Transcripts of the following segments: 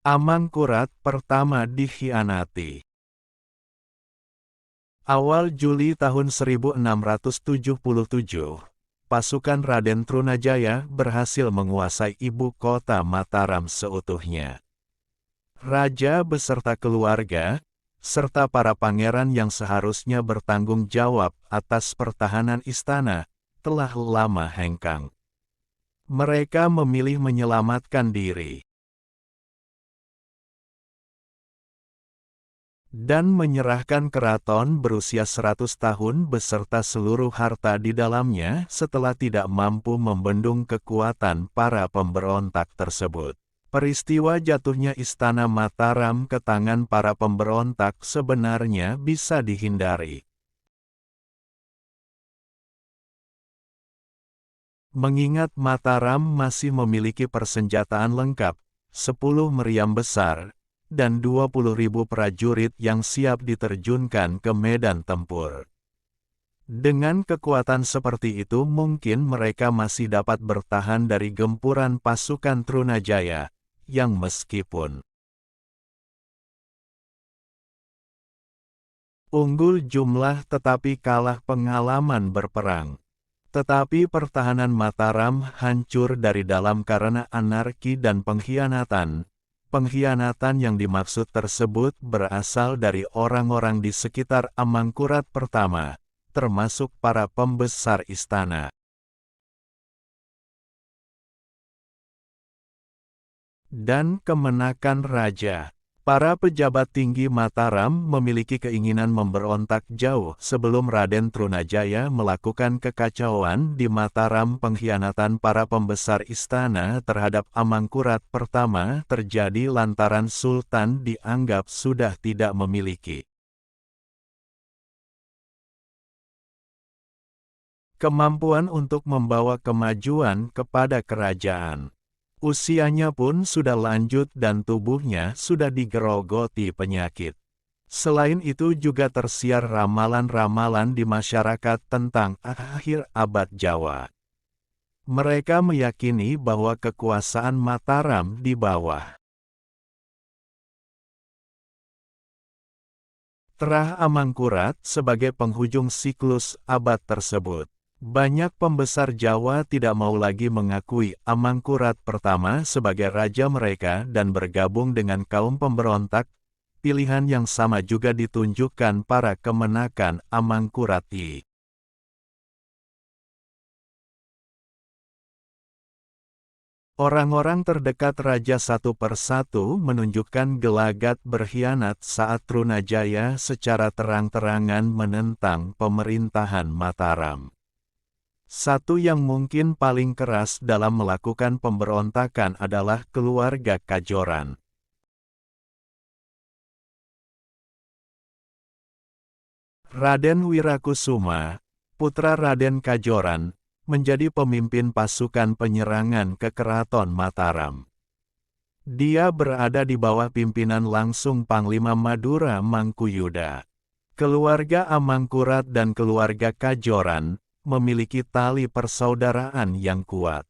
Amangkurat pertama dikhianati. Awal Juli tahun 1677, pasukan Raden Trunajaya berhasil menguasai ibu kota Mataram seutuhnya. Raja beserta keluarga, serta para pangeran yang seharusnya bertanggung jawab atas pertahanan istana, telah lama hengkang. Mereka memilih menyelamatkan diri dan menyerahkan keraton berusia 100 tahun beserta seluruh harta di dalamnya setelah tidak mampu membendung kekuatan para pemberontak tersebut. Peristiwa jatuhnya Istana Mataram ke tangan para pemberontak sebenarnya bisa dihindari. Mengingat Mataram masih memiliki persenjataan lengkap, 10 meriam besar, dan 20.000 prajurit yang siap diterjunkan ke medan tempur. Dengan kekuatan seperti itu mungkin mereka masih dapat bertahan dari gempuran pasukan Trunajaya, yang meskipun unggul jumlah tetapi kalah pengalaman berperang. Tetapi pertahanan Mataram hancur dari dalam karena anarki dan pengkhianatan. Pengkhianatan yang dimaksud tersebut berasal dari orang-orang di sekitar Amangkurat pertama, termasuk para pembesar istana. Dan kemenakan raja. Para pejabat tinggi Mataram memiliki keinginan memberontak jauh sebelum Raden Trunajaya melakukan kekacauan di Mataram. Pengkhianatan para pembesar istana terhadap Amangkurat pertama terjadi lantaran Sultan dianggap sudah tidak memiliki kemampuan untuk membawa kemajuan kepada kerajaan. Usianya pun sudah lanjut dan tubuhnya sudah digerogoti penyakit. Selain itu juga tersiar ramalan-ramalan di masyarakat tentang akhir abad Jawa. Mereka meyakini bahwa kekuasaan Mataram di bawah terah Amangkurat sebagai penghujung siklus abad tersebut. Banyak pembesar Jawa tidak mau lagi mengakui Amangkurat pertama sebagai raja mereka dan bergabung dengan kaum pemberontak. Pilihan yang sama juga ditunjukkan para kemenakan Amangkurat I. Orang-orang terdekat raja satu persatu menunjukkan gelagat berkhianat saat Trunajaya secara terang-terangan menentang pemerintahan Mataram. Satu yang mungkin paling keras dalam melakukan pemberontakan adalah keluarga Kajoran. Raden Wirakusuma, putra Raden Kajoran, menjadi pemimpin pasukan penyerangan ke Keraton Mataram. Dia berada di bawah pimpinan langsung Panglima Madura Mangkuyuda. Keluarga Amangkurat dan keluarga Kajoran memiliki tali persaudaraan yang kuat.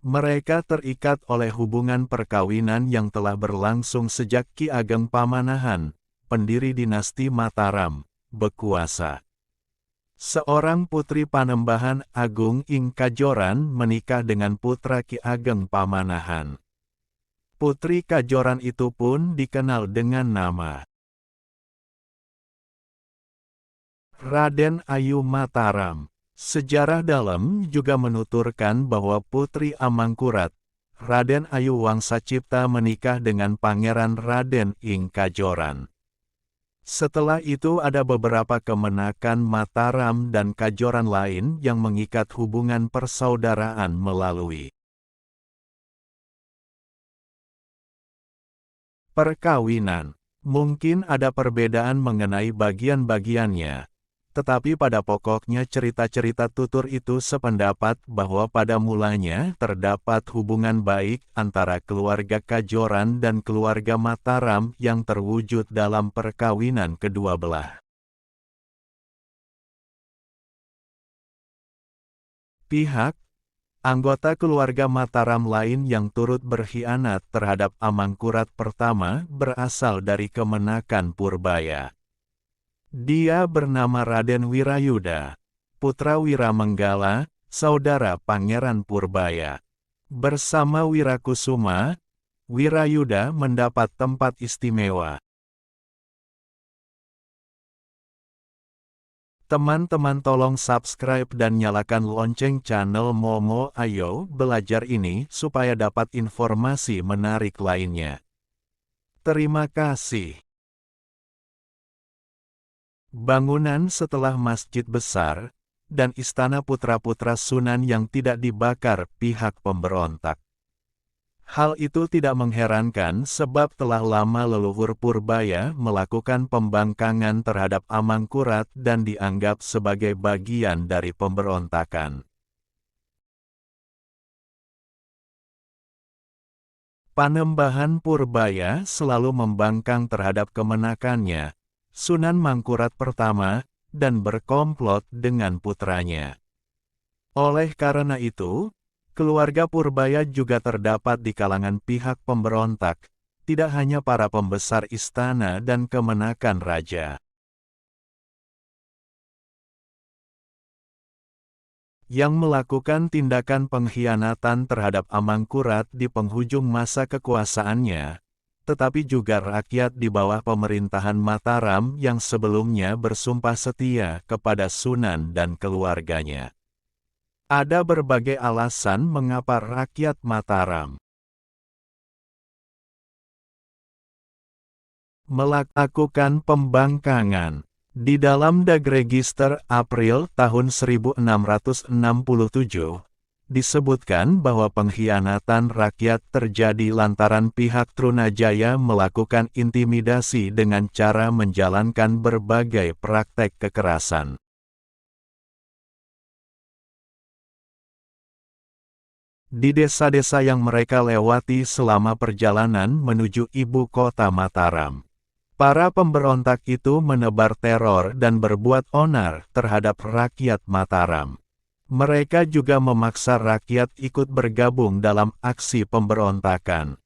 Mereka terikat oleh hubungan perkawinan yang telah berlangsung sejak Ki Ageng Pamanahan, pendiri dinasti Mataram, berkuasa. Seorang putri Panembahan Agung Ing Kajoran menikah dengan putra Ki Ageng Pamanahan. Putri Kajoran itu pun dikenal dengan nama Raden Ayu Mataram. Sejarah dalam juga menuturkan bahwa Putri Amangkurat, Raden Ayu Wangsa Cipta menikah dengan Pangeran Raden Ing Kajoran. Setelah itu ada beberapa kemenakan Mataram dan Kajoran lain yang mengikat hubungan persaudaraan melalui perkawinan. Mungkin ada perbedaan mengenai bagian-bagiannya. Tetapi pada pokoknya cerita-cerita tutur itu sependapat bahwa pada mulanya terdapat hubungan baik antara keluarga Kajoran dan keluarga Mataram yang terwujud dalam perkawinan kedua belah pihak. Anggota keluarga Mataram lain yang turut berkhianat terhadap Amangkurat pertama berasal dari Kemenakan Purbaya. Dia bernama Raden Wirayuda, putra Wiramenggala, saudara Pangeran Purbaya. Bersama Wirakusuma, Wirayuda mendapat tempat istimewa. Teman-teman tolong subscribe dan nyalakan lonceng channel Momo Ayo Belajar ini supaya dapat informasi menarik lainnya. Terima kasih. Bangunan setelah masjid besar, dan istana putra-putra Sunan yang tidak dibakar pihak pemberontak. Hal itu tidak mengherankan sebab telah lama leluhur Purbaya melakukan pembangkangan terhadap Amangkurat dan dianggap sebagai bagian dari pemberontakan. Panembahan Purbaya selalu membangkang terhadap kemenakannya, Sunan Mangkurat pertama, dan berkomplot dengan putranya. Oleh karena itu, keluarga Purbaya juga terdapat di kalangan pihak pemberontak, tidak hanya para pembesar istana dan kemenakan raja. Yang melakukan tindakan pengkhianatan terhadap Amangkurat di penghujung masa kekuasaannya, tetapi juga rakyat di bawah pemerintahan Mataram yang sebelumnya bersumpah setia kepada Sunan dan keluarganya. Ada berbagai alasan mengapa rakyat Mataram melakukan pembangkangan. Di dalam Dagregister April tahun 1667, disebutkan bahwa pengkhianatan rakyat terjadi lantaran pihak Trunajaya melakukan intimidasi dengan cara menjalankan berbagai praktek kekerasan. Di desa-desa yang mereka lewati selama perjalanan menuju ibu kota Mataram, para pemberontak itu menebar teror dan berbuat onar terhadap rakyat Mataram. Mereka juga memaksa rakyat ikut bergabung dalam aksi pemberontakan.